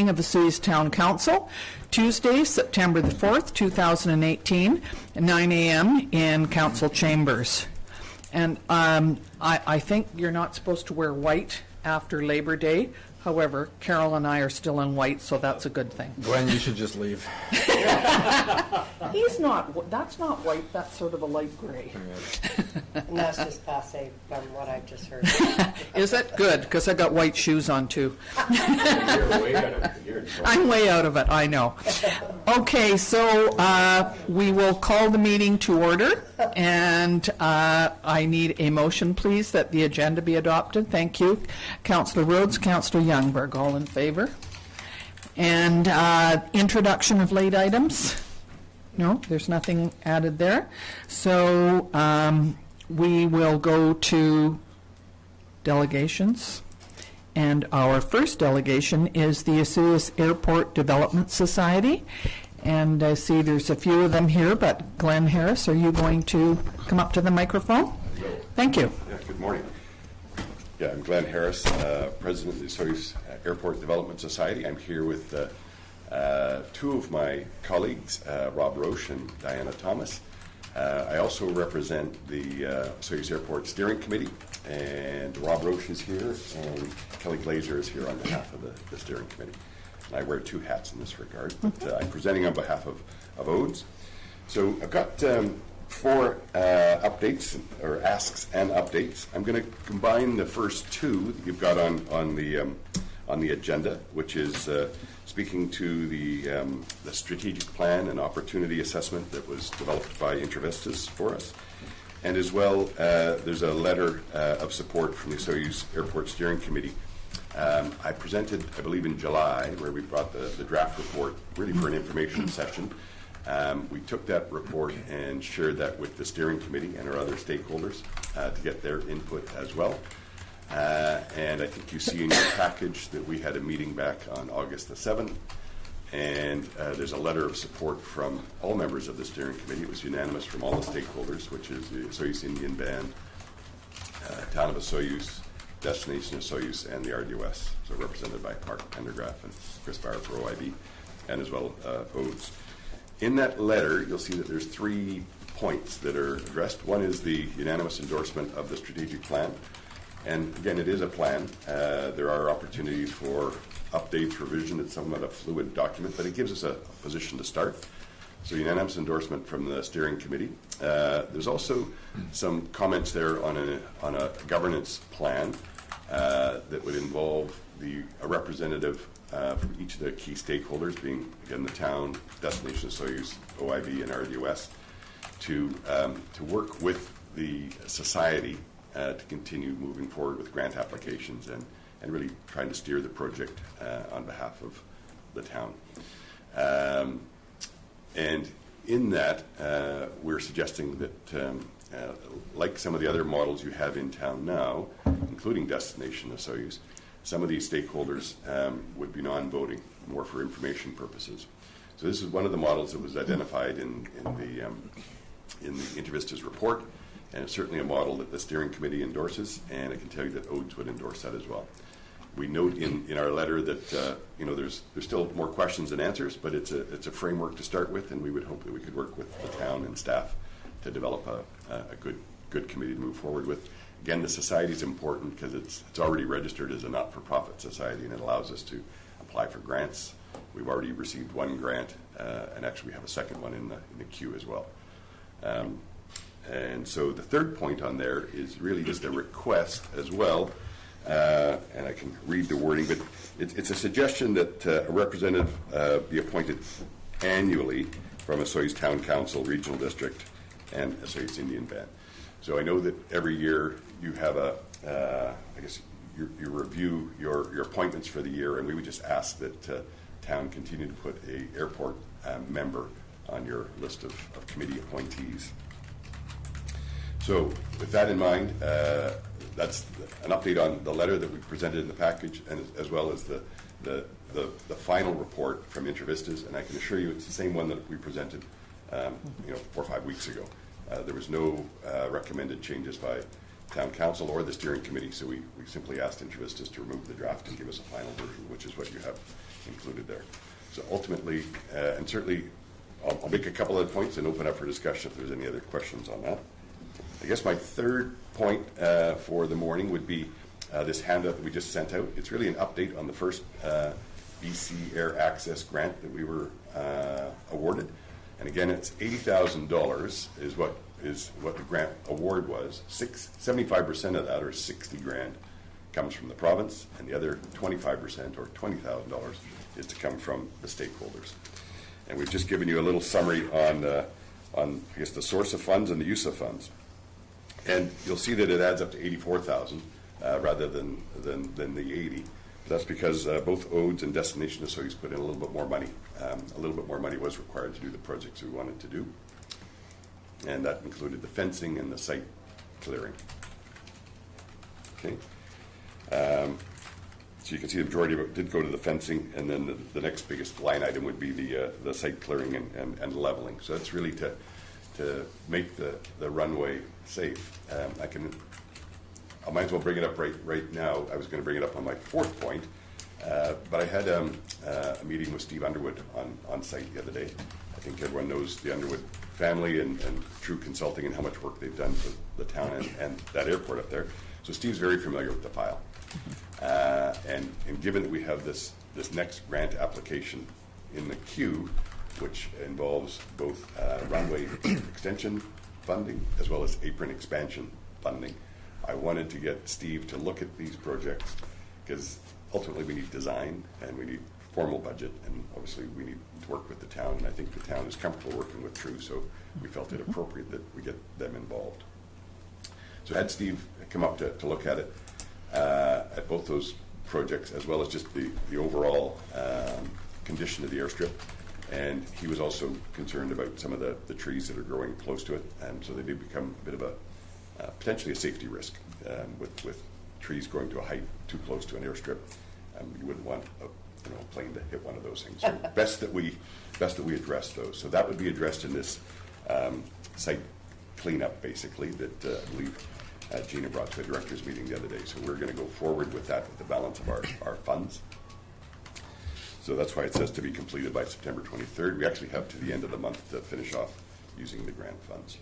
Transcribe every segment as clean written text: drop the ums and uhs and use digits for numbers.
meeting of the Osoyoos Town Council, Tuesday, September the 4th, 2018, at 9 a.m. in council chambers. And I think you're not supposed to wear white after Labor Day. However, Carol and I are still in white, so that's a good thing. Glenn, you should just leave. He's not, that's not white, that's sort of a light gray. And that's just passé from what I've just heard. Is it? Good, because I got white shoes on too. You're way out of it. I'm way out of it, I know. Okay, so we will call the meeting to order, and I need a motion, please, that the agenda be adopted. Thank you. Councillor Rhodes, Councillor Youngberg, all in favor? And introduction of late items? No, there's nothing added there. So we will go to delegations. And our first delegation is the Osoyoos Airport Development Society. And I see there's a few of them here, but Glenn Harris, are you going to come up to the microphone? Thank you. Yeah, good morning. Yeah, I'm Glenn Harris, President of the Osoyoos Airport Development Society. I'm here with two of my colleagues, Rob Roche and Diana Thomas. I also represent the Osoyoos Airport Steering Committee, and Rob Roche is here, and Kelly Glazer is here on behalf of the Steering Committee. And I wear two hats in this regard, but I'm presenting on behalf of ODES. So I've got four updates, or asks and updates. I'm going to combine the first two that you've got on the agenda, which is speaking to the strategic plan and opportunity assessment that was developed by Intravistas for us. And as well, there's a letter of support from the Osoyoos Airport Steering Committee. I presented, I believe, in July, where we brought the draft report really for an information session. We took that report and shared that with the steering committee and our other stakeholders to get their input as well. And I think you see in your package that we had a meeting back on August the 7th, and there's a letter of support from all members of the steering committee. It was unanimous from all the stakeholders, which is the Osoyoos Indian Band, Town of Osoyoos, Destination Osoyoos, and the RDOS, so represented by Mark Pendergraft and Chris Barr for OIB, and as well ODES. In that letter, you'll see that there's 3 points that are addressed. One is the unanimous endorsement of the strategic plan. And again, it is a plan. There are opportunities for updates, revision. It's somewhat a fluid document, but it gives us a position to start. So unanimous endorsement from the steering committee. There's also some comments there on a governance plan that would involve a representative from each of the key stakeholders, being again the town, Destination Osoyoos, OIB, and RDOS, to work with the society to continue moving forward with grant applications and really trying to steer the project on behalf of the town. And in that, we're suggesting that like some of the other models you have in town now, including Destination Osoyoos, some of these stakeholders would be non-voting, more for information purposes. So this is one of the models that was identified in the Intravistas report, and it's certainly a model that the steering committee endorses, and I can tell you that ODES would endorse that as well. We note in our letter that there's still more questions than answers, but it's a framework to start with, and we would hope that we could work with the town and staff to develop a good committee to move forward with. Again, the society is important because it's already registered as a not-for-profit society, and it allows us to apply for grants. We've already received one grant, and actually we have a second one in the queue as well. And so the third point on there is really just a request as well, and I can read the wording, but it's a suggestion that a representative be appointed annually from Osoyoos Town Council, Regional District, and Osoyoos Indian Band. So I know that every year you have you review your appointments for the year, and we would just ask that town continue to put a airport member on your list of committee appointees. So with that in mind, that's an update on the letter that we presented in the package, and as well as the final report from Intravistas, and I can assure you it's the same one that we presented 4 or 5 weeks ago. There was no recommended changes by town council or the steering committee. So we simply asked Interest just to remove the draft and give us a final version, which is what you have included there. So ultimately, and certainly, I'll make a couple of points and open up for discussion if there's any other questions on that. I guess my third point for the morning would be this handout that we just sent out. It's really an update on the first BC Air Access grant that we were awarded. And again, it's $80,000 is what the grant award was. 75% of that, or 60 grand, comes from the province, and the other 25%, or $20,000, is to come from the stakeholders. And we've just given you a little summary on I guess, the source of funds and the use of funds. And you'll see that it adds up to 84,000 rather than the 80. That's because both ODES and Destination Osoyoos put in a little bit more money. A little bit more money was required to do the projects we wanted to do. And that included the fencing and the site clearing. Okay. So you can see the majority of it did go to the fencing, and then the next biggest line item would be the site clearing and leveling. So that's really to make the runway safe. I might as well bring it up right now. I was going to bring it up on my fourth point, but I had a meeting with Steve Underwood on site the other day. I think everyone knows the Underwood family and True Consulting and how much work they've done for the town and that airport up there. So Steve's very familiar with the file. And given that we have this next grant application in the queue, which involves both runway extension funding as well as apron expansion funding, I wanted to get Steve to look at these projects, because ultimately we need design and we need formal budget, and obviously we need to work with the town, and I think the town is comfortable working with True, so we felt it appropriate that we get them involved. So I had Steve come up to look at it, at both those projects, as well as just the overall condition of the airstrip. And he was also concerned about some of the trees that are growing close to it, and so they do become a bit of a potentially a safety risk with trees growing to a height too close to an airstrip. You wouldn't want a plane to hit one of those things. So best that we address those. So that would be addressed in this site cleanup, basically, that I believe Gina brought to a directors meeting the other day. So we're going to go forward with that with the balance of our funds. So that's why it says to be completed by September 23rd. We actually have to the end of the month to finish off using the grant funds.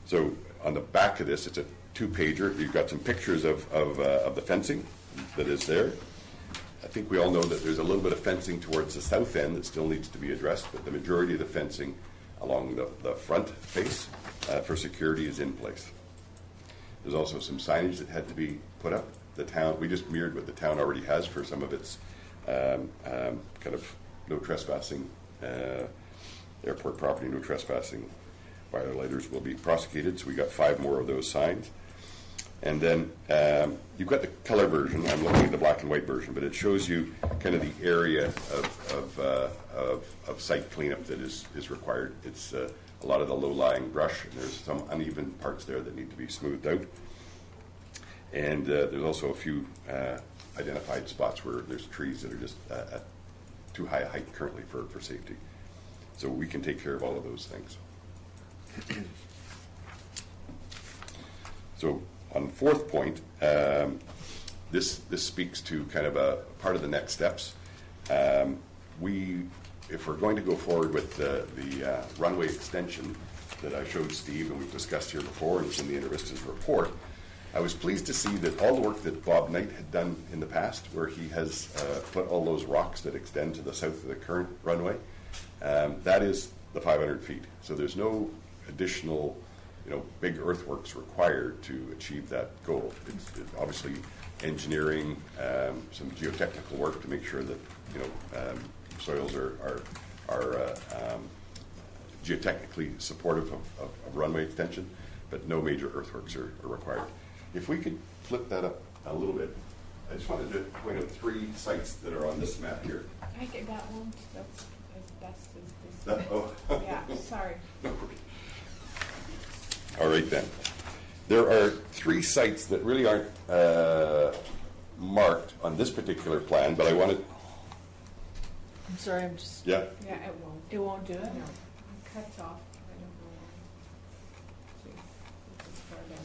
So on the back of this, it's a 2-pager. You've got some pictures of the fencing that is there. I think we all know that there's a little bit of fencing towards the south end that still needs to be addressed, but the majority of the fencing along the front face for security is in place. There's also some signage that had to be put up. The town, we just mirrored what the town already has for some of its kind of no trespassing, airport property, no trespassing. Violators will be prosecuted, so we got 5 more of those signs. And then you've got the color version. I'm looking at the black and white version, but it shows you kind of the area of site cleanup that is required. It's a lot of the low-lying brush, and there's some uneven parts there that need to be smoothed out. And there's also a few identified spots where there's trees that are just at too high a height currently for safety. So we can take care of all of those things. So on the fourth point, this speaks to kind of a part of the next steps. If we're going to go forward with the runway extension that I showed Steve and we've discussed here before, and it's in the Intervista's report, I was pleased to see that all the work that Bob Knight had done in the past, where he has put all those rocks that extend to the south of the current runway, that is the 500 feet. So there's no additional, big earthworks required to achieve that goal. It's obviously engineering, some geotechnical work to make sure that soils are geotechnically supportive of runway extension, but no major earthworks are required. If we could flip that up a little bit, I just wanted to point out 3 sites that are on this map here. I get that one. That's as best as this. Oh. Yeah, sorry. No worries. All right then. There are 3 sites that really aren't marked on this particular plan, but I wanted. I'm sorry, I'm just. Yeah. Yeah, it won't. It won't do it? No. It cuts off. I don't know why. See, this is far down.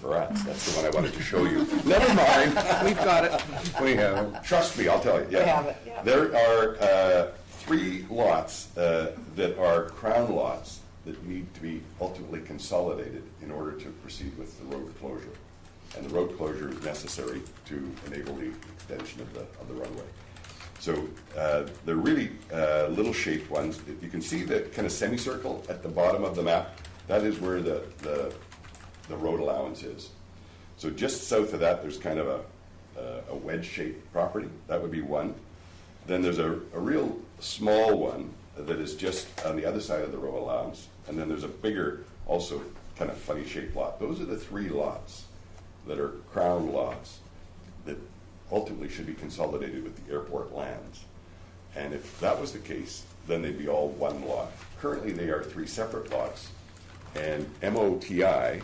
Rats, that's the one I wanted to show you. Never mind. We've got it. We have it. Trust me, I'll tell you. Yeah. We have it, yeah. There are 3 lots that are crown lots that need to be ultimately consolidated in order to proceed with the road closure. And the road closure is necessary to enable the extension of the runway. So they're really little shaped ones. You can see the kind of semicircle at the bottom of the map. That is where the road allowance is. So just south of that, there's kind of a wedge-shaped property. That would be one. Then there's a real small one that is just on the other side of the road allowance. And then there's a bigger, also kind of funny-shaped lot. Those are the 3 lots that are crown lots that ultimately should be consolidated with the airport lands. And if that was the case, then they'd be all one lot. Currently, they are 3 separate lots, and MOTI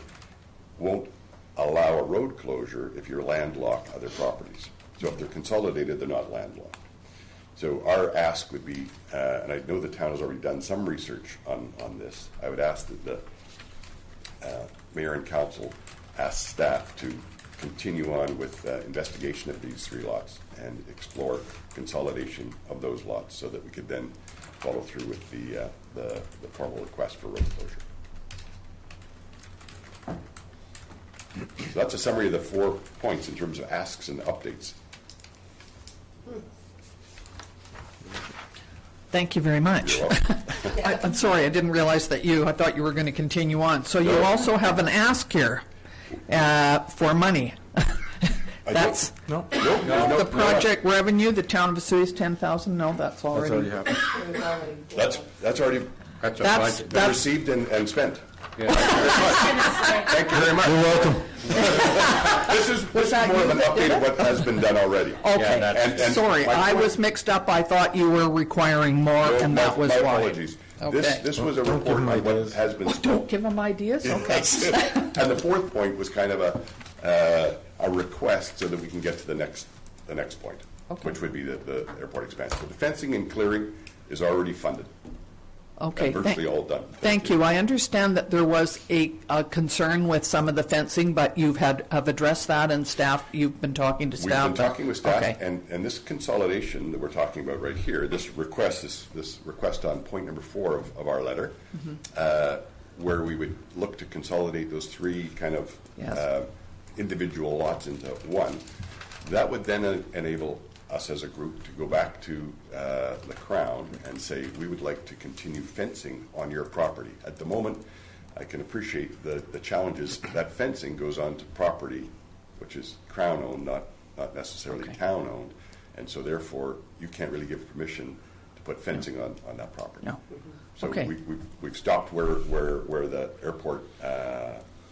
won't allow a road closure if you're landlocked other properties. So if they're consolidated, they're not landlocked. So our ask would be, and I know the town has already done some research on this, I would ask that the mayor and council ask staff to continue on with investigation of these 3 lots and explore consolidation of those lots so that we could then follow through with the formal request for road closure. So that's a summary of the 4 points in terms of asks and updates. Thank you very much. You're welcome. I'm sorry, I didn't realize that I thought you were going to continue on. So you also have an ask here for money. That's No, the project revenue, the town of Osoyoos, 10,000. No, that's that's already already. happened. It was already. That's already That's a That's- budget. been received and spent. Yeah. Thank you very much. You're welcome. This is more of an update of what has been done already. Okay, And sorry, my I point- was mixed up. I thought you were requiring more, No, and that was my why. apologies. Okay. This was a Don't give report them on what ideas. has been Oh, spent. don't give them ideas? Okay. That's it. And the 4th point was kind of a request so that we can get to the next point, Okay. which would be the airport expansion. So the fencing and clearing is already funded Okay, and virtually all done. thank you. I understand that there was a concern with some of the fencing, but have addressed that, and staff, you've been talking to We've staff? been talking with staff, Okay. and this consolidation that we're talking about right here, this request on point number 4 of our letter, where we would look to consolidate those 3 kind of Yes. individual lots into one, that would then enable us as a group to go back to the Crown and say, we would like to continue fencing on your property. At the moment, I can appreciate the challenges. That fencing goes on to property which is Crown-owned, not necessarily Okay. town-owned, and so therefore, you can't really give permission to put fencing on that property. No. So Okay. we've stopped where the airport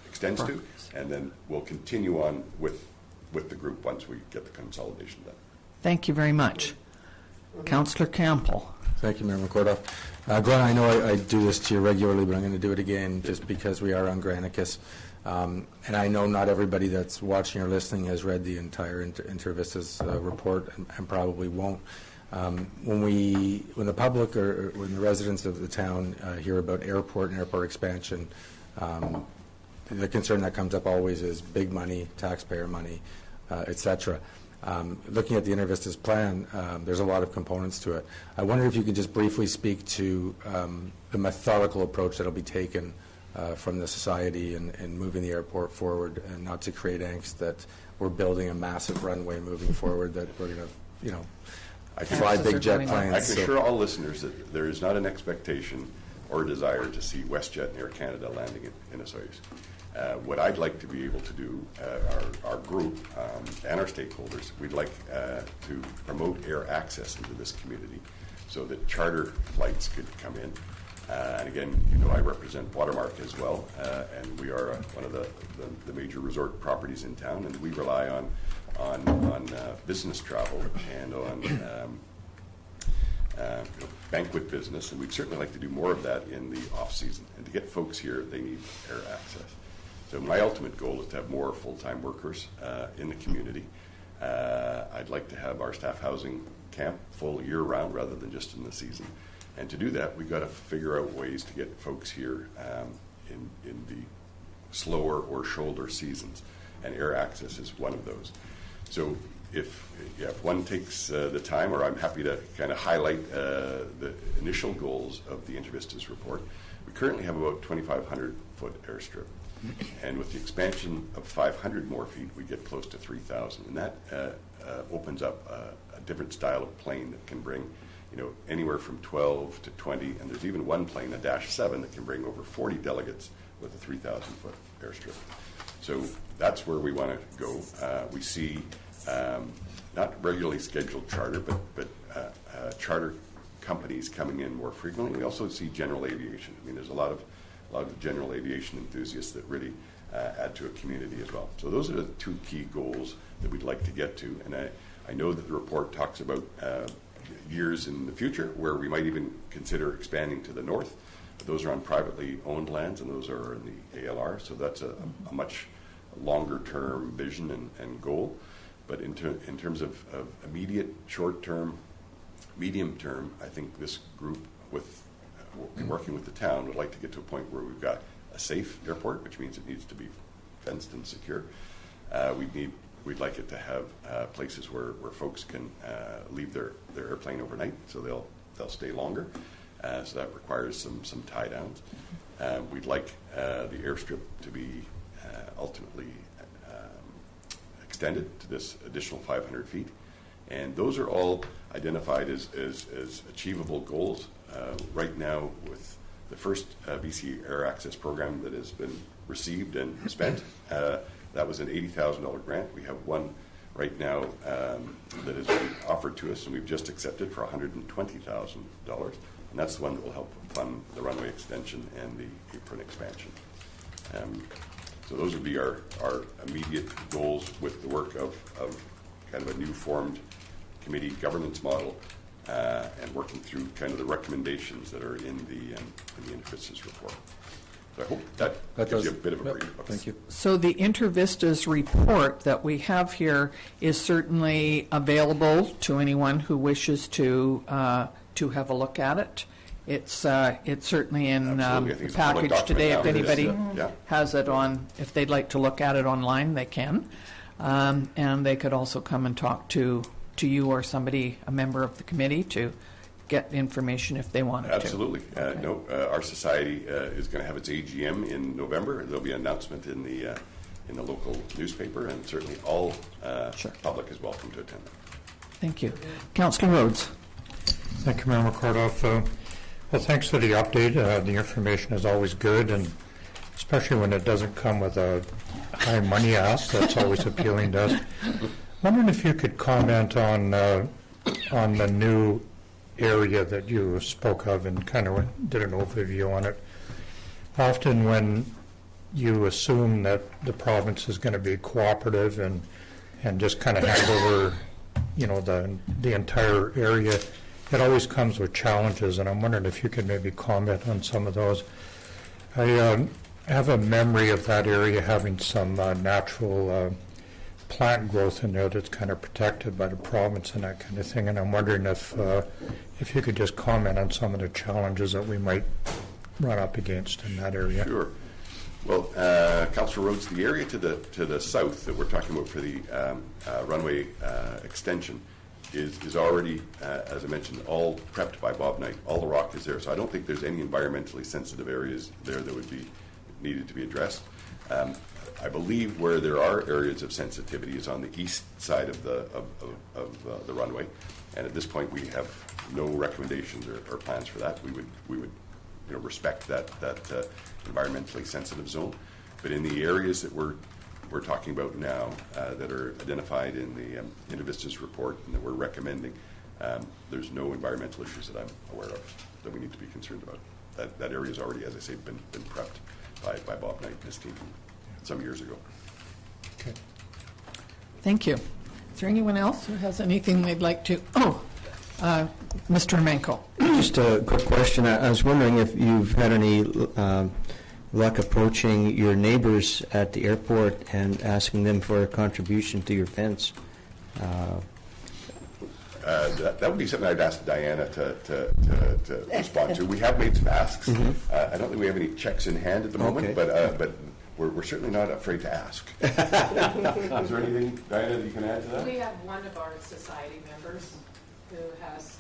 extends to, and then we'll continue on with the group once we get the consolidation done. Thank you very much. Councillor Campbell. Thank you, Mayor McCordoff. Glenn, I know I do this to you regularly, but I'm going to do it again just because we are on Granicus. And I know not everybody that's watching or listening has read the entire Intervista's report and probably won't. When the public or when the residents of the town hear about airport and airport expansion, the concern that comes up always is big money, taxpayer money, et cetera. Looking at the Intervista's plan, there's a lot of components to it. I wonder if you could just briefly speak to the methodical approach that will be taken from the society in moving the airport forward, and not to create angst that we're building a massive runway moving forward, that we're going to fly Taxes are big jet going up. planes. I can So- assure all listeners that there is not an expectation or desire to see WestJet and Air Canada landing in Osoyoos. What I'd like to be able to do, our group and our stakeholders, we'd like to promote air access into this community so that charter flights could come in. And again, I represent Watermark as well, and we are one of the major resort properties in town, and we rely on business travel and on banquet business, and we'd certainly like to do more of that in the off-season. And to get folks here, they need air access. So my ultimate goal is to have more full-time workers in the community. I'd like to have our staff housing camp full year-round rather than just in the season. And to do that, we've got to figure out ways to get folks here in the slower or shoulder seasons, and air access is one of those. So if one takes the time, or I'm happy to kind of highlight the initial goals of the Intervistas report. We currently have about 2,500-foot airstrip, and with the expansion of 500 more feet, we get close to 3,000, and that opens up a different style of plane that can bring, anywhere from 12 to 20, and there's even one plane, a Dash 7, that can bring over 40 delegates with a 3,000-foot airstrip. So that's where we want to go. We see not regularly scheduled charter, but charter companies coming in more frequently. We also see general aviation. I mean, there's a lot of general aviation enthusiasts that really add to a community as well. So those are the two key goals that we'd like to get to. And I know that the report talks about years in the future where we might even consider expanding to the north. But those are on privately owned lands, and those are in the ALR. So that's a much longer term vision and goal. But in terms of immediate, short term, medium term, I think this group, working with the town, would like to get to a point where we've got a safe airport, which means it needs to be fenced and secure. We'd like it to have places where folks can leave their airplane overnight, so they'll stay longer. So that requires some tie downs. We'd like the airstrip to be ultimately extended to this additional 500 feet. And those are all identified as achievable goals. Right now, with the first BC Air Access program that has been received and spent, that was an $80,000 grant. We have one right now that has been offered to us, and we've just accepted for $120,000. And that's the one that will help fund the runway extension and the apron expansion. So those would be our immediate goals with the work of kind of a new formed committee governance model and working through kind of the recommendations that are in the Intervistas report. So I hope that gives you a bit of a brief. Thank you. So the Intervistas report that we have here is certainly available to anyone who wishes to have a look at it. It's certainly in the package today. If anybody has it on, if they'd like to look at it online, they can. And they could also come and talk to you or somebody, a member of the committee, to get information if they wanted to. Absolutely. Our society is going to have its AGM in November. There'll be an announcement in the local newspaper, and certainly all public is welcome to attend. Thank you. Councillor Rhodes. Thank you, Mayor McCardoff. Well, thanks for the update. The information is always good, and especially when it doesn't come with a high money ask, that's always appealing to us. Wondering if you could comment on the new area that you spoke of and kind of did an overview on it. Often when you assume that the province is going to be cooperative and just kind of hand over, the entire area, it always comes with challenges, and I'm wondering if you could maybe comment on some of those. I have a memory of that area having some natural plant growth in there that's kind of protected by the province and that kind of thing, and I'm wondering if you could just comment on some of the challenges that we might run up against in that area. Sure. Well, Councillor Rhodes, the area to the south that we're talking about for the runway extension is already, as I mentioned, all prepped by Bob Knight. All the rock is there, so I don't think there's any environmentally sensitive areas there that would be needed to be addressed. I believe where there are areas of sensitivity is on the east side of the runway, and at this point we have no recommendations or plans for that. We would respect that environmentally sensitive zone, but in the areas that we're talking about now that are identified in the Intervistas report and that we're recommending, there's no environmental issues that I'm aware of that we need to be concerned about. That area has already, as I say, been prepped by Bob Knight and his team some years ago. Okay. Thank you. Is there anyone else who has anything they'd like to? Mr. Menko. Just a quick question. I was wondering if you've had any luck approaching your neighbors at the airport and asking them for a contribution to your fence. That would be something I'd ask Diana to respond to. We have made some asks. I don't think we have any checks in hand at the moment, Okay. but we're certainly not afraid to ask. Is there anything, Diana, that you can add to that? We have one of our society members who has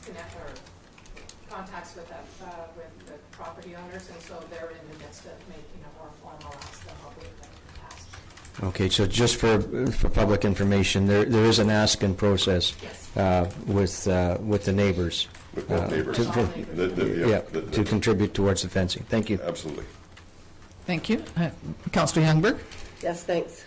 contacts with the property owners, and so they're in the midst of making a more formal ask than what we've asked. Okay, so just for public information, there is an ask in process with the neighbors. With both neighbors. To contribute towards the fencing. Thank you. Absolutely. Thank you. Councillor Youngberg? Yes, thanks.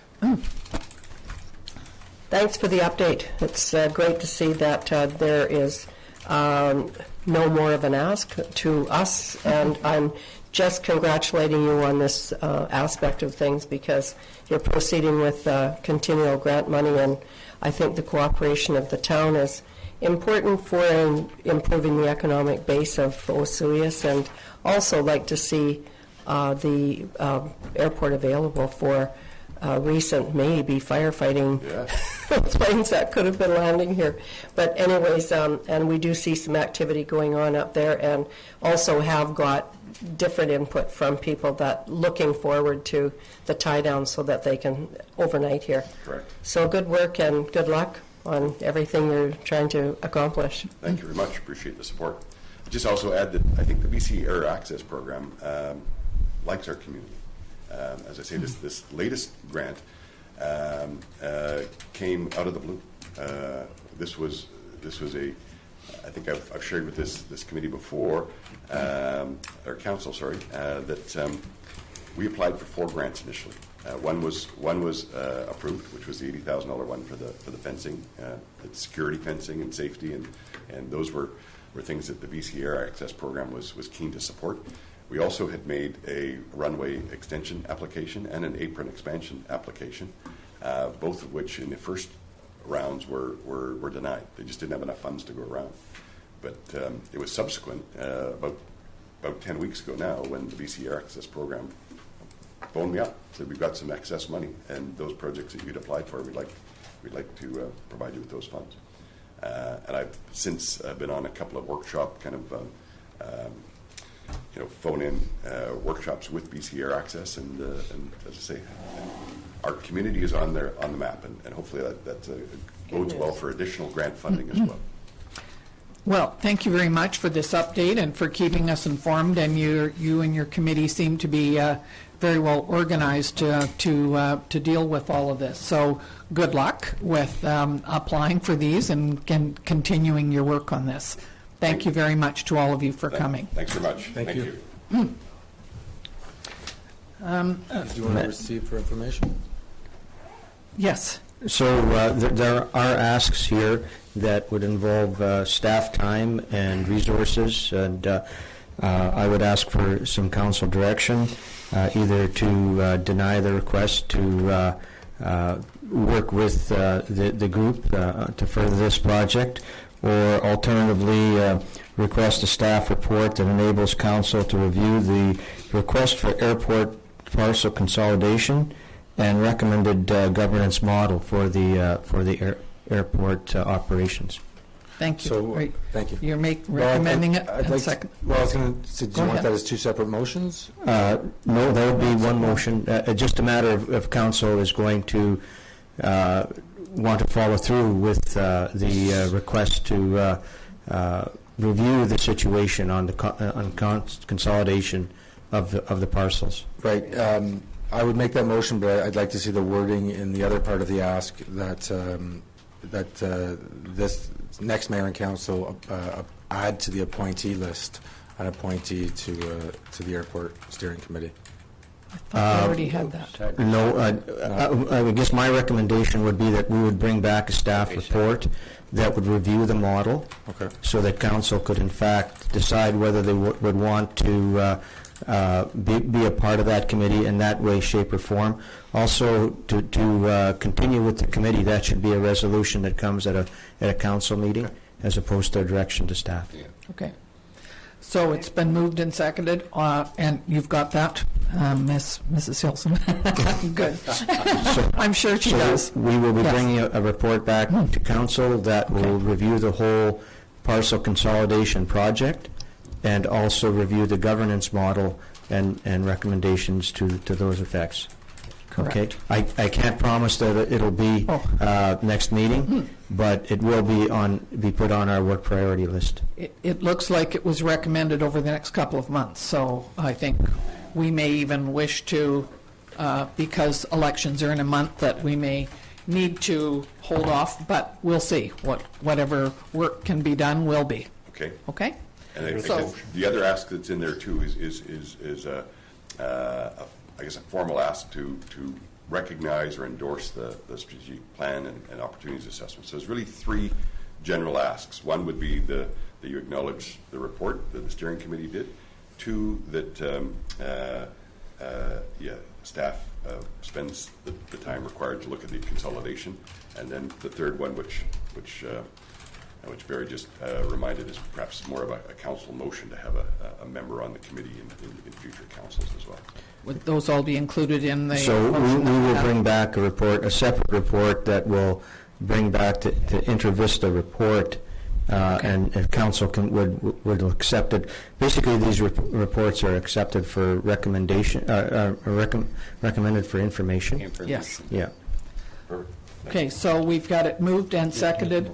Thanks for the update. It's great to see that there is no more of an ask to us, and I'm just congratulating you on this aspect of things, because you're proceeding with continual grant money, and I think the cooperation of the town is important for improving the economic base of Osoyoos, and also like to see the airport available for recent maybe firefighting planes that could have been landing here. But anyways, and we do see some activity going on up there, and also have got different input from people that looking forward to the tie down so that they can overnight here. Correct. So good work and good luck on everything you're trying to accomplish. Thank you very much. Appreciate the support. Just also add that I think the BC Air Access Program likes our community. As I say, this latest grant came out of the blue. This was a, I think I've shared with this committee before, or council, sorry, that we applied for 4 grants initially. One was approved, which was the $80,000 one for the fencing, the security fencing and safety, and those were things that the BC Air Access Program was keen to support. We also had made a runway extension application and an apron expansion application, both of which in the first rounds were denied. They just didn't have enough funds to go around. But it was subsequent, about 10 weeks ago now, when the BC Air Access Program phoned me up, said we've got some excess money, and those projects that you'd applied for, we'd like to provide you with those funds. And I've since been on a couple of workshop kind of phone-in workshops with BC Air Access, and as I say, our community is on the map, and hopefully that bodes well for additional grant funding as well. Well, thank you very much for this update and for keeping us informed, and you and your committee seem to be very well organized to deal with all of this. So good luck with applying for these and continuing your work on this. Thank you very much to all of you for coming. Thanks very much. Thank you. Mm. Do you want to receive for information? Yes. So there are asks here that would involve staff time and resources, and I would ask for some council direction, either to deny the request to work with the group to further this project, or alternatively request a staff report that enables council to review the request for airport parcel consolidation and recommended governance model for the airport operations. Thank you. So, Right. thank you. You're recommending it? I'd And like second. Well, I was going to say, do Go you want ahead. that as 2 separate motions? No, that would be one motion. Just a matter of if council is going to want to follow through with the request to review the situation on the consolidation of the parcels. Right. I would make that motion, but I'd like to see the wording in the other part of the ask that this next mayor and council add to the appointee list an appointee to the airport steering committee. I already had that. No, I guess my recommendation would be that we would bring back a staff report that would review the model, Okay. so that council could in fact decide whether they would want to be a part of that committee in that way, shape, or form. Also, to continue with the committee, that should be a resolution that comes at a council meeting, as opposed to a direction to staff. Yeah. Okay. So it's been moved and seconded, and you've got that, Mrs. Hilson. Good. I'm sure she does. So we will be Yes. bringing a report back to council that will review the whole parcel consolidation project, and also review the governance model and recommendations to those effects. Okay? Correct. I can't promise that it'll be next meeting, but it will be put on our work priority list. It looks like it was recommended over the next couple of months, so I think we may even wish to, because elections are in a month, that we may need to hold off, but we'll see. Whatever work can be done will be. Okay. Okay? And I So- guess the other ask that's in there too is I guess a formal ask to recognize or endorse the strategic plan and opportunities assessment. So there's really three general asks. One would be that you acknowledge the report that the steering committee did. Two, that staff spends the time required to look at the consolidation. And then the third one, which Barry just reminded, is perhaps more of a council motion to have a member on the committee in future councils as well. Would those all be included in the So we motion that we will have? bring back a report, a separate report that will bring back the InterVista report, and if council would accept it. Basically, these reports are accepted for recommendation, recommended for information. Yes. Yeah. Perfect. Okay, so we've got it moved and seconded.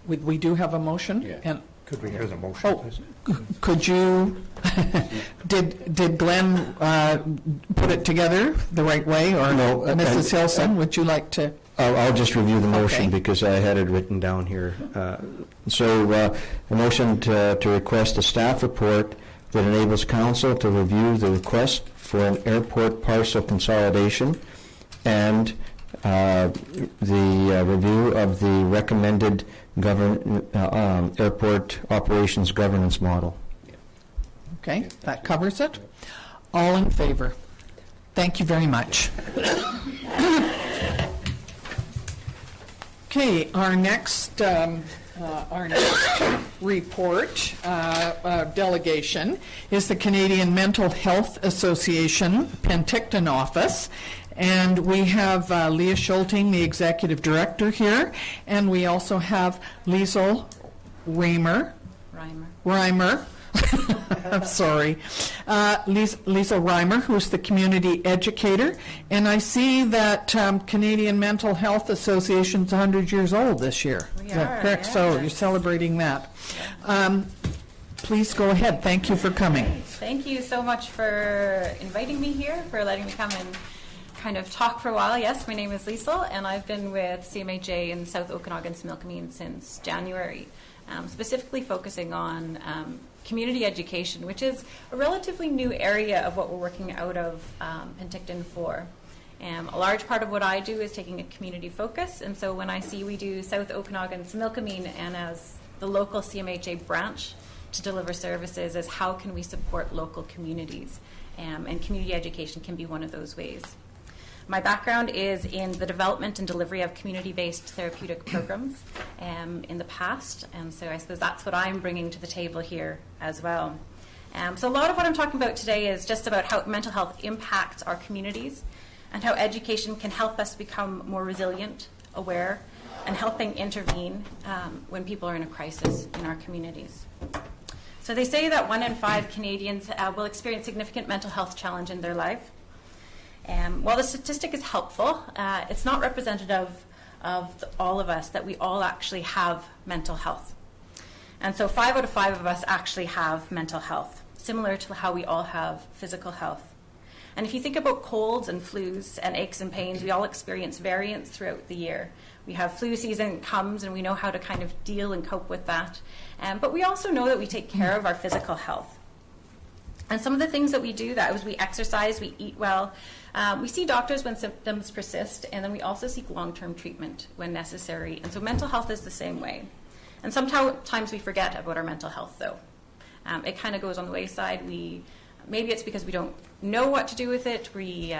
We do have a motion? Yeah. And Could we hear the motion, Oh. please? could you, did Glenn put it together the right way? Or No, Mrs. Hilson, would you like to? I'll just review the motion Okay. because I had it written down here. A motion to request a staff report that enables council to review the request for an airport parcel consolidation and the review of the recommended airport operations governance model. Okay, that covers it. All in favor? Thank you very much. Okay, our next report, delegation, is the Canadian Mental Health Association Penticton office. And we have Leah Schulting, the executive director here, and we also have Liesl Reimer. I'm sorry. Liesl Reimer, who's the community educator. And I see that Canadian Mental Health Association's 100 years old this year. We Is that are, correct? yeah. So you're celebrating that. Please go ahead. Thank you for coming. Thank you so much for inviting me here, for letting me come and kind of talk for a while. Yes, my name is Liesl, and I've been with CMHA in South Okanagan, Similkameen since January, specifically focusing on community education, which is a relatively new area of what we're working out of Penticton for. A large part of what I do is taking a community focus, and so when I see we do South Okanagan, Similkameen, and as the local CMHA branch to deliver services, is how can we support local communities, and community education can be one of those ways. My background is in the development and delivery of community-based therapeutic programs in the past, and so I suppose that's what I'm bringing to the table here as well. So a lot of what I'm talking about today is just about how mental health impacts our communities and how education can help us become more resilient, aware, and helping intervene when people are in a crisis in our communities. So they say that 1 in 5 Canadians will experience significant mental health challenge in their life. While the statistic is helpful, it's not representative of all of us, that we all actually have mental health. And so 5 out of 5 of us actually have mental health, similar to how we all have physical health. And if you think about colds and flus and aches and pains, we all experience variants throughout the year. We have flu season comes and we know how to kind of deal and cope with that. But we also know that we take care of our physical health. And some of the things that we do, that is we exercise, we eat well, we see doctors when symptoms persist, and then we also seek long-term treatment when necessary. And so mental health is the same way. And sometimes we forget about our mental health, though. It kind of goes on the wayside. Maybe it's because we don't know what to do with it. We're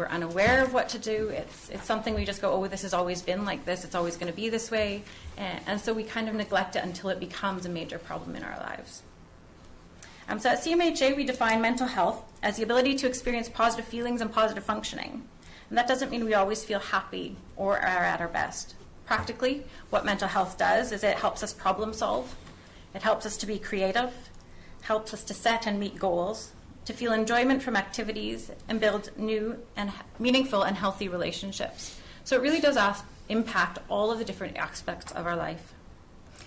unaware of what to do. It's something we just go, oh, this has always been like this. It's always going to be this way. And so we kind of neglect it until it becomes a major problem in our lives. So at CMHA, we define mental health as the ability to experience positive feelings and positive functioning. And that doesn't mean we always feel happy or are at our best. Practically, what mental health does is it helps us problem solve. It helps us to be creative, helps us to set and meet goals, to feel enjoyment from activities, and build new and meaningful and healthy relationships. So it really does impact all of the different aspects of our life.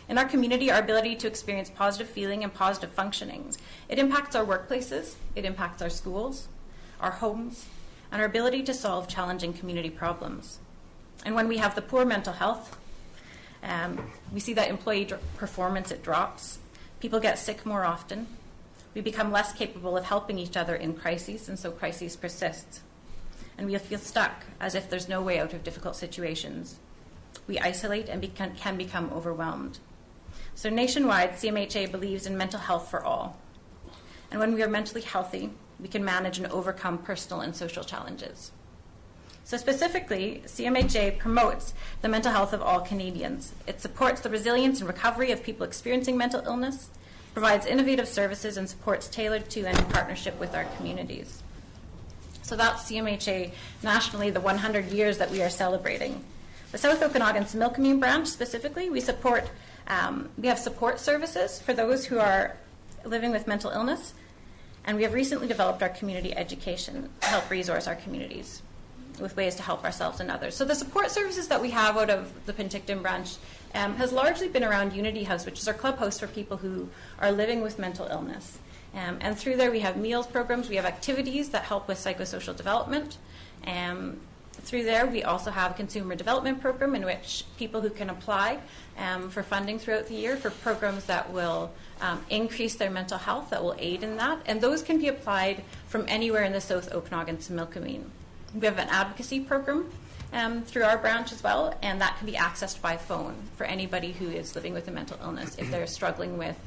In our community, our ability to experience positive feeling and positive functionings, it impacts our workplaces, it impacts our schools, our homes, and our ability to solve challenging community problems. And when we have the poor mental health, we see that employee performance, it drops. People get sick more often. We become less capable of helping each other in crises, and so crises persist. And we feel stuck, as if there's no way out of difficult situations. We isolate and can become overwhelmed. So nationwide, CMHA believes in mental health for all. And when we are mentally healthy, we can manage and overcome personal and social challenges. So specifically, CMHA promotes the mental health of all Canadians. It supports the resilience and recovery of people experiencing mental illness, provides innovative services, and supports tailored to and in partnership with our communities. So that's CMHA nationally, the 100 years that we are celebrating. The South Okanagan's Milkameen branch specifically, we have support services for those who are living with mental illness, and we have recently developed our community education to help resource our communities with ways to help ourselves and others. So the support services that we have out of the Penticton branch has largely been around Unity House, which is our clubhouse for people who are living with mental illness. And through there we have meals programs, we have activities that help with psychosocial development. Through there we also have a consumer development program in which people who can apply for funding throughout the year for programs that will increase their mental health, that will aid in that. And those can be applied from anywhere in the South Okanagan to Milkameen. We have an advocacy program through our branch as well, and that can be accessed by phone for anybody who is living with a mental illness if they're struggling with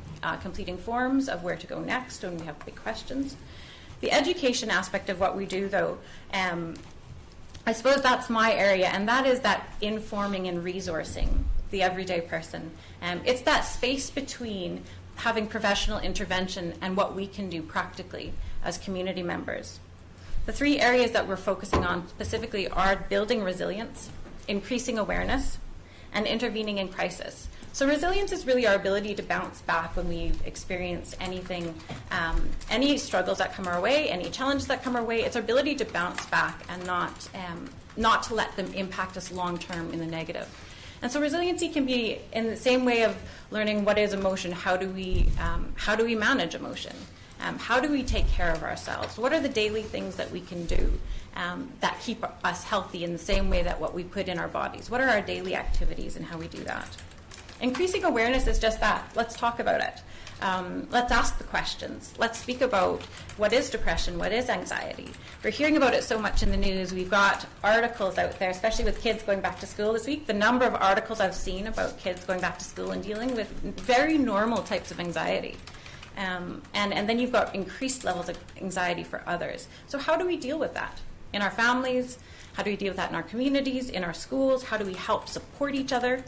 completing forms of where to go next when we have big questions. The education aspect of what we do, though, I suppose that's my area, and that is that informing and resourcing the everyday person. It's that space between having professional intervention and what we can do practically as community members. The three areas that we're focusing on specifically are building resilience, increasing awareness, and intervening in crisis. So resilience is really our ability to bounce back when we experience anything, any struggles that come our way, any challenges that come our way. It's our ability to bounce back and not to let them impact us long term in the negative. And so resiliency can be in the same way of learning what is emotion. How do we manage emotion? How do we take care of ourselves? What are the daily things that we can do that keep us healthy in the same way that what we put in our bodies? What are our daily activities and how we do that? Increasing awareness is just that. Let's talk about it. Let's ask the questions. Let's speak about what is depression, what is anxiety. We're hearing about it so much in the news. We've got articles out there, especially with kids going back to school this week. The number of articles I've seen about kids going back to school and dealing with very normal types of anxiety. And then you've got increased levels of anxiety for others. So how do we deal with that in our families? How do we deal with that in our communities, in our schools? How do we help support each other?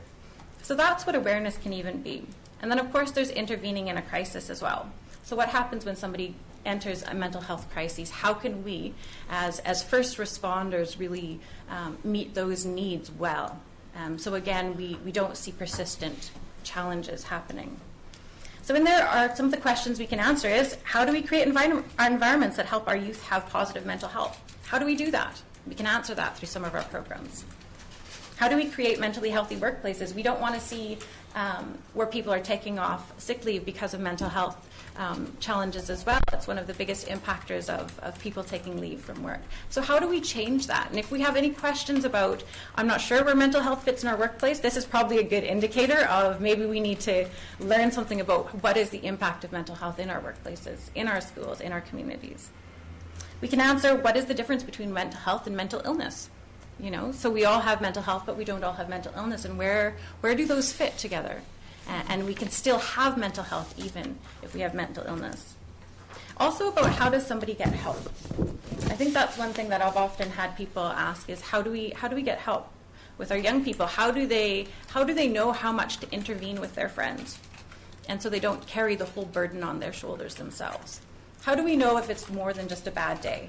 So that's what awareness can even be. And then, of course, there's intervening in a crisis as well. So what happens when somebody enters a mental health crisis? How can we, as first responders, really meet those needs well? So again, we don't see persistent challenges happening. So in there are some of the questions we can answer is, how do we create environments that help our youth have positive mental health? How do we do that? We can answer that through some of our programs. How do we create mentally healthy workplaces? We don't want to see where people are taking off sick leave because of mental health challenges as well. It's one of the biggest impactors of people taking leave from work. So how do we change that? And if we have any questions about, I'm not sure where mental health fits in our workplace, this is probably a good indicator of maybe we need to learn something about what is the impact of mental health in our workplaces, in our schools, in our communities. We can answer what is the difference between mental health and mental illness. You know, so we all have mental health, but we don't all have mental illness, and where do those fit together? And we can still have mental health even if we have mental illness. Also about how does somebody get help? I think that's one thing that I've often had people ask is how do we get help with our young people? How do they know how much to intervene with their friends, and so they don't carry the whole burden on their shoulders themselves? How do we know if it's more than just a bad day?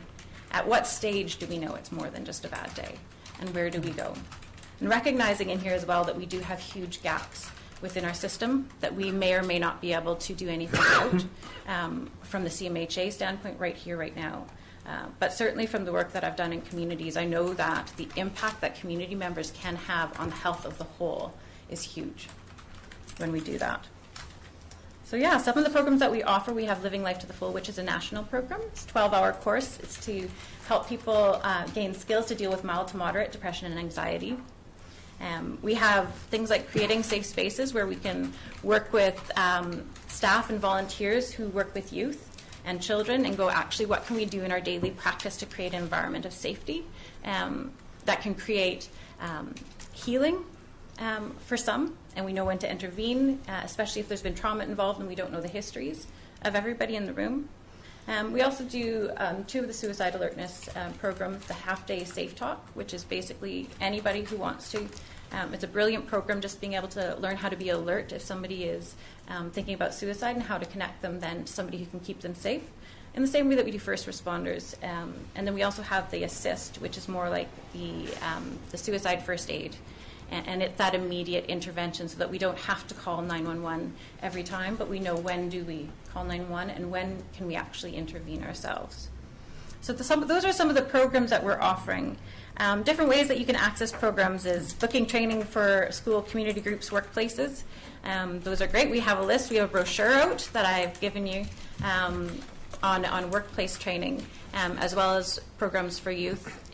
At what stage do we know it's more than just a bad day? And where do we go? And recognizing in here as well that we do have huge gaps within our system that we may or may not be able to do anything about from the CMHA standpoint right here, right now. But certainly from the work that I've done in communities, I know that the impact that community members can have on the health of the whole is huge when we do that. So yeah, some of the programs that we offer, we have Living Life to the Full, which is a national program. It's a 12-hour course. It's to help people gain skills to deal with mild to moderate depression and anxiety. We have things like creating safe spaces where we can work with staff and volunteers who work with youth and children and go, actually, what can we do in our daily practice to create an environment of safety that can create healing for some, and we know when to intervene, especially if there's been trauma involved and we don't know the histories of everybody in the room. We also do two of the suicide alertness programs, the half-day Safe Talk, which is basically anybody who wants to. It's a brilliant program, just being able to learn how to be alert if somebody is thinking about suicide and how to connect them then to somebody who can keep them safe, in the same way that we do first responders. And then we also have the Assist, which is more like the suicide first aid. And it's that immediate intervention so that we don't have to call 911 every time, but we know when do we call 911 and when can we actually intervene ourselves. So those are some of the programs that we're offering. Different ways that you can access programs is booking training for school, community groups, workplaces. Those are great. We have a list. We have a brochure out that I've given you on workplace training, as well as programs for youth.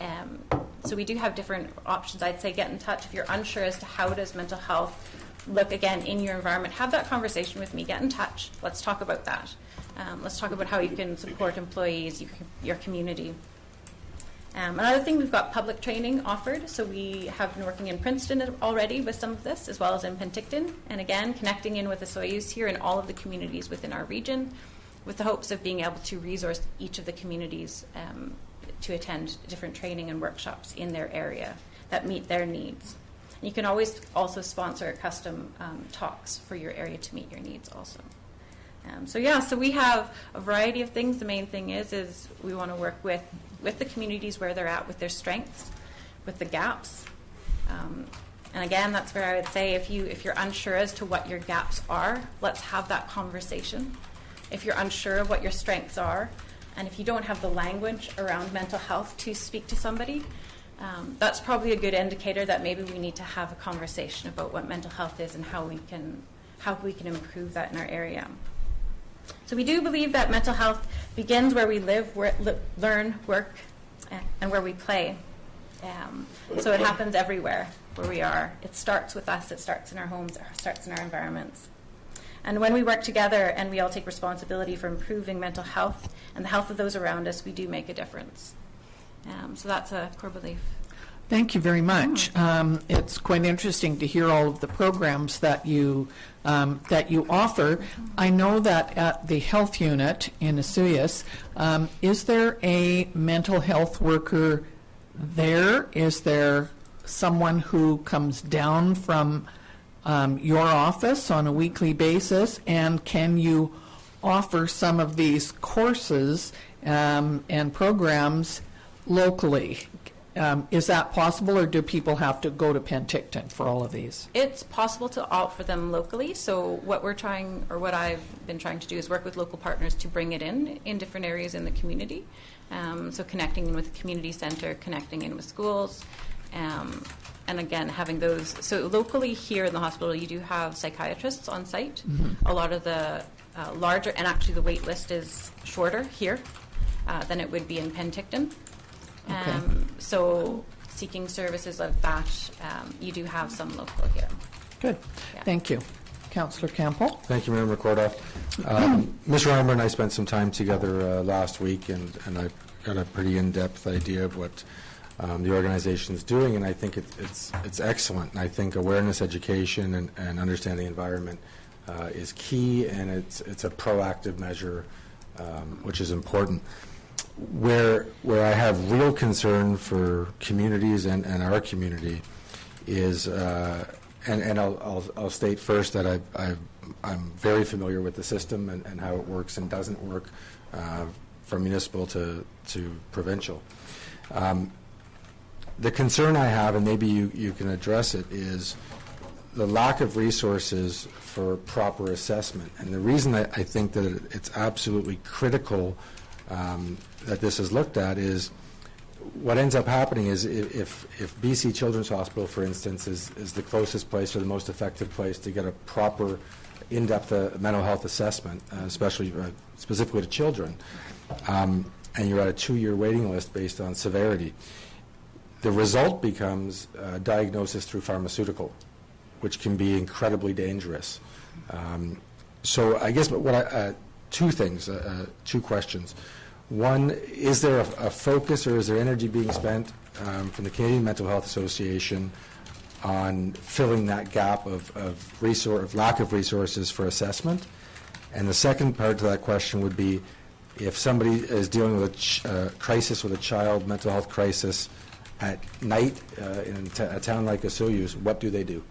So we do have different options. I'd say get in touch if you're unsure as to how does mental health look, again, in your environment. Have that conversation with me. Get in touch. Let's talk about that. Let's talk about how you can support employees, your community. Another thing, we've got public training offered. So we have been working in Princeton already with some of this, as well as in Penticton. And again, connecting in with the Osoyoos here in all of the communities within our region, with the hopes of being able to resource each of the communities to attend different training and workshops in their area that meet their needs. And you can always also sponsor custom talks for your area to meet your needs also. So we have a variety of things. The main thing is we want to work with the communities where they're at, with their strengths, with the gaps. And again, that's where I would say if you're unsure as to what your gaps are, let's have that conversation. If you're unsure of what your strengths are, and if you don't have the language around mental health to speak to somebody, that's probably a good indicator that maybe we need to have a conversation about what mental health is and how we can improve that in our area. So we do believe that mental health begins where we live, learn, work, and where we play. So it happens everywhere where we are. It starts with us. It starts in our homes. It starts in our environments. And when we work together and we all take responsibility for improving mental health and the health of those around us, we do make a difference. So that's a core belief. Thank you very much. It's quite interesting to hear all of the programs that you offer. I know that at the health unit in Osoyoos, is there a mental health worker there? Is there someone who comes down from your office on a weekly basis, and can you offer some of these courses and programs locally? Is that possible, or do people have to go to Penticton for all of these? It's possible to offer them locally. So what I've been trying to do is work with local partners to bring it in different areas in the community. So connecting in with the community center, connecting in with schools, and again, having those. So locally here in the hospital, you do have psychiatrists on site. Mm-hmm. A lot of the larger, and actually the wait list is shorter here than it would be in Penticton. Okay. So seeking services like that, you do have some local here. Good. Yeah. Thank you. Councillor Campbell? Thank you, Member Kordoff. Mr. Armour and I spent some time together last week, and I got a pretty in-depth idea of what the organization is doing, and I think it's excellent. And I think awareness, education, and understanding the environment is key, and it's a proactive measure, which is important. Where I have real concern for communities and our community is, and I'll state first that I'm very familiar with the system and how it works and doesn't work from municipal to provincial. The concern I have, and maybe you can address it, is the lack of resources for proper assessment. And the reason I think that it's absolutely critical that this is looked at is what ends up happening is if BC Children's Hospital, for instance, is the closest place or the most effective place to get a proper in-depth mental health assessment, especially specifically to children, and you're at a 2-year waiting list based on severity, the result becomes diagnosis through pharmaceutical, which can be incredibly dangerous. So I guess two things, two questions. One, is there a focus or is there energy being spent from the Canadian Mental Health Association on filling that gap of lack of resources for assessment? And the second part to that question would be, if somebody is dealing with a crisis with a child, mental health crisis, at night in a town like Osoyoos, what do they do?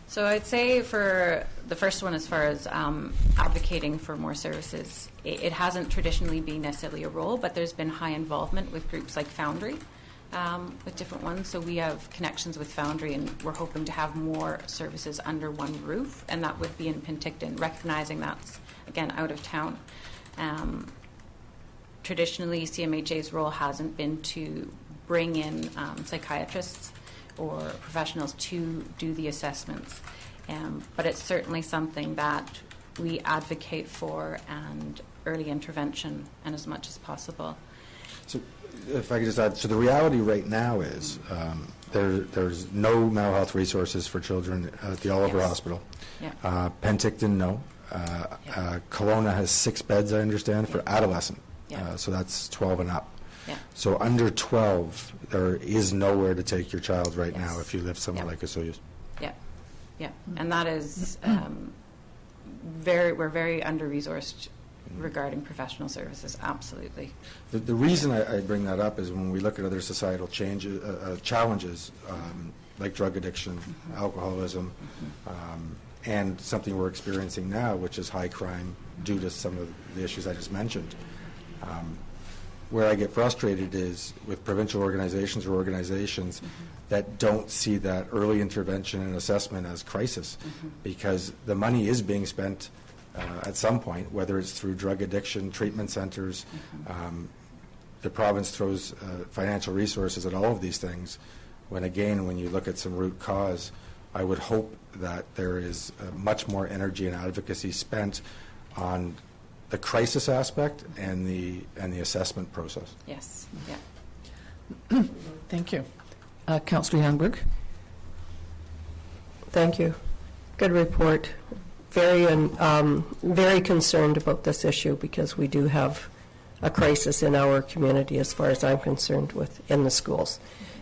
So I'd say for the first one, as far as advocating for more services, it hasn't traditionally been necessarily a role, but there's been high involvement with groups like Foundry, with different ones. So we have connections with Foundry, and we're hoping to have more services under one roof, and that would be in Penticton, recognizing that's, again, out of town. Traditionally, CMHA's role hasn't been to bring in psychiatrists or professionals to do the assessments. But it's certainly something that we advocate for, and early intervention and as much as possible. So if I could just add, so the reality right now is there's no mental health resources for children at the Oliver Hospital. Yeah. Penticton, no. Kelowna has 6 beds, I understand, for adolescent. Yeah. So that's 12 and up. Yeah. So under 12, there is nowhere to take your child right Yes. now if you live somewhere like Osoyoos. Yeah, yeah, and that is we're very under-resourced regarding professional services, absolutely. The reason I bring that up is when we look at other societal challenges, like drug addiction, alcoholism, and something we're experiencing now, which is high crime due to some of the issues I just mentioned. Where I get frustrated is with provincial organizations or organizations that don't see that early intervention and assessment as crisis, because the money is being spent at some point, whether it's through drug addiction treatment centers. The province throws financial resources at all of these things, when again, when you look at some root cause, I would hope that there is much more energy and advocacy spent on the crisis aspect and the assessment process. Yes, yeah. Thank you. Councillor Youngberg. Thank you. Good report. Very concerned about this issue, because we do have a crisis in our community, as far as I'm concerned, in the schools.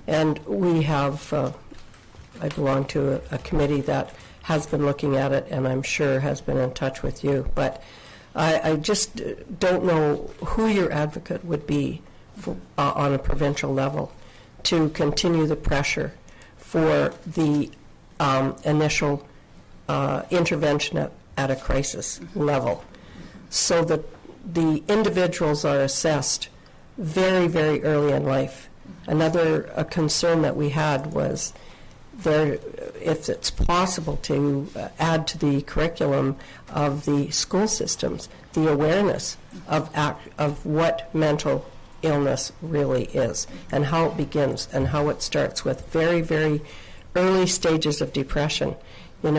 And we have, I belong to a committee that has been looking at it, and I'm sure has been in touch with you. But I just don't know who your advocate would be on a provincial level to continue the pressure for the initial intervention at a crisis level, so that the individuals are assessed very, very early in life. Another concern that we had was if it's possible to add to the curriculum of the school systems the awareness of what mental illness really is, and how it begins, and how it starts with very, very early stages of depression. And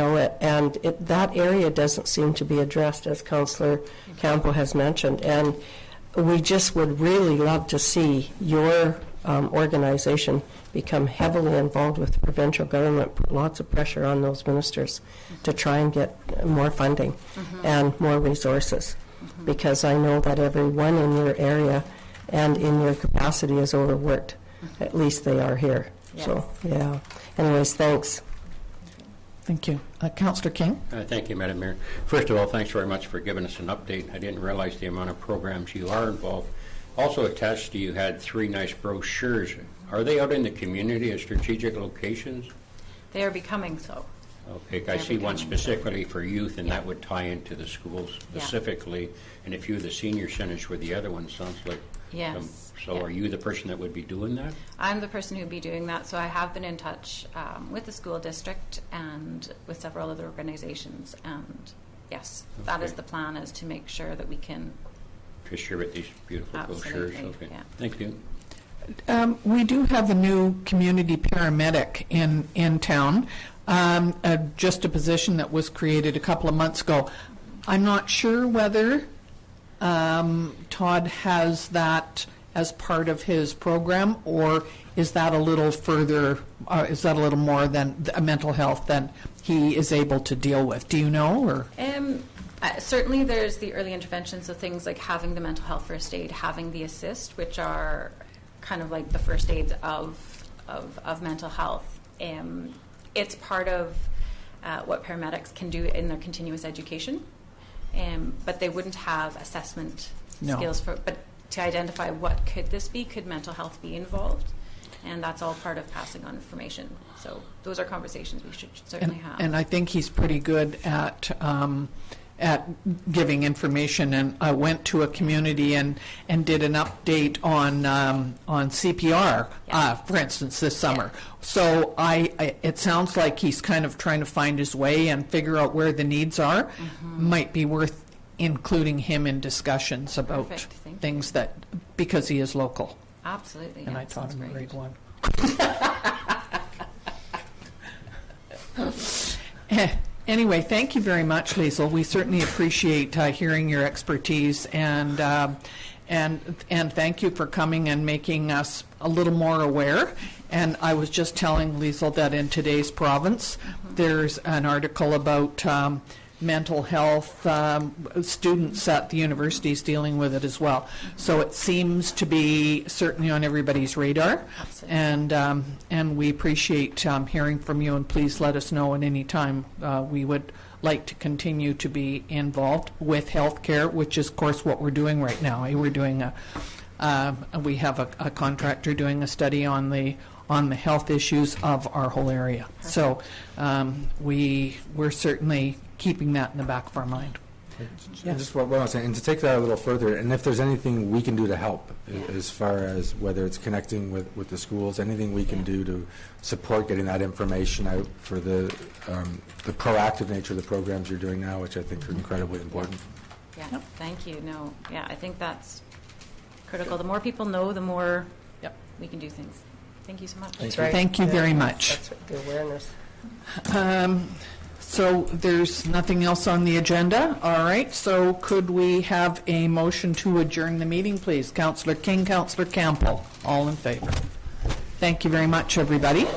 that area doesn't seem to be addressed, as Councillor Campo has mentioned. And we just would really love to see your organization become heavily involved with the provincial government, put lots of pressure on those ministers to try and get more funding and more resources, because I know that everyone in your area and in your capacity is overworked. At least they are here. Yes. So, yeah. Anyways, thanks. Thank you. Councillor King. Thank you, Madam Mayor. First of all, thanks very much for giving us an update. I didn't realize the amount of programs you are involved. Also attached to you had 3 nice brochures. Are they out in the community at strategic locations? They are becoming so. Okay, I see one specifically for youth, and that would tie into the schools specifically, and a few of the senior centers where the other one sounds like Yes. So yeah. are you the person that would be doing that? I'm the person who would be doing that. So I have been in touch with the school district and with several other organizations. And yes, that is Okay. the plan, is to make sure that we can. Distribute these beautiful brochures? Absolutely, Okay. yeah. Thank you. We do have a new community paramedic in town, just a position that was created a couple of months ago. I'm not sure whether Todd has that as part of his program, or is that a little further, is that a little more than mental health than he is able to deal with? Do you know, or? Certainly there's the early intervention, so things like having the mental health first aid, having the assist, which are kind of like the first aids of mental health. It's part of what paramedics can do in their continuous education, but they wouldn't have assessment skills but to identify what could this be, could mental health be involved, and that's all part of passing on information. So those are conversations we should certainly have. And I think he's pretty good at giving information. And I went to a community and did an update on CPR, for instance, this summer. So it sounds like he's kind of trying to find his way and figure out where the needs are. Might be worth including him in discussions about things that, because he is local. Absolutely. And I taught him in grade 1. Anyway, thank you very much, Liesl. We certainly appreciate hearing your expertise, and thank you for coming and making us a little more aware. And I was just telling Liesl that in today's province, there's an article about mental health, students at the universities dealing with it as well. So it seems to be certainly on everybody's radar. Absolutely. And we appreciate hearing from you, and please let us know at any time. We would like to continue to be involved with healthcare, which is, of course, what we're doing right now. We're doing we have a contractor doing a study on the health issues of our whole area. So we're certainly keeping that in the back of our mind. And just what I was saying, and to take that a little further, and if there's anything we can do to help, as far as whether it's connecting with the schools, anything we can do to support getting that information out for the proactive nature of the programs you're doing now, which I think are incredibly important. Yeah, thank you. No, yeah, I think that's critical. The more people know, the more we can do things. Thank you so much. That's right. Thank you very much. That's the awareness. So there's nothing else on the agenda? All right, so could we have a motion to adjourn the meeting, please? Councillor King, Councillor Campbell, all in favor. Thank you very much, everybody.